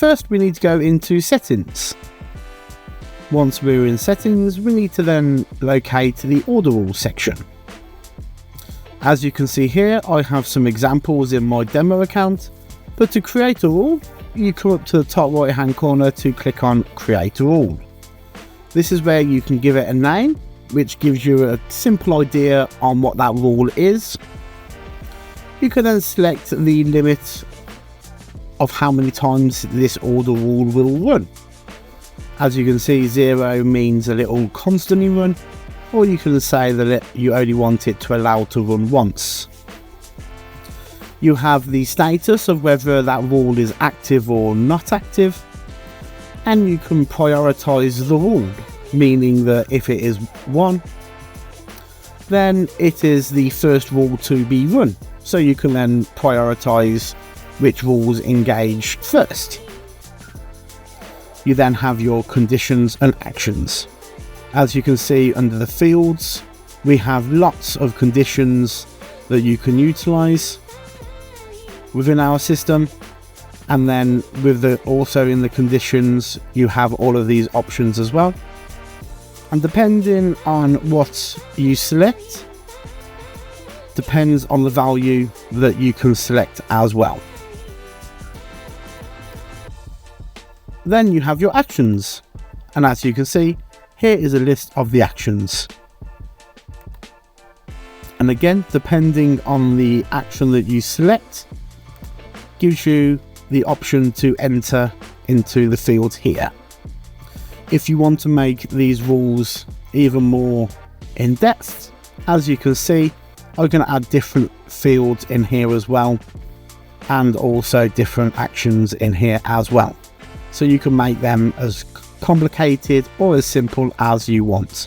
first we need to go into settings. Once we're in settings, we need to then locate the order rules section. As you can see here, I have some examples in my demo account, but to create a rule, you come up to the top right hand corner to click on create a rule. This is where you can give it a name, which gives you a simple idea on what that rule is. You can then select the limit of how many times this order rule will run. As you can see, 0 means that it will constantly run, or you can say that you only want it to allow to run once. You have the status of whether that rule is active or not active, and you can prioritize the rule, meaning that if it is 1, then it is the first rule to be run, so you can then prioritize which rules engage first. You then have your conditions and actions. As you can see under the fields, we have lots of conditions that you can utilize within our system, and then also in the conditions you have all of these options as well, and depending on what you select depends on the value that you can select as well. Then you have your actions, and as you can see, here is a list of the actions. And again, depending on the action that you select, gives you the option to enter into the fields here. If you want to make these rules even more in depth, as you can see, I'm going to add different fields in here as well, and also different actions in here as well. So you can make them as complicated or as simple as you want.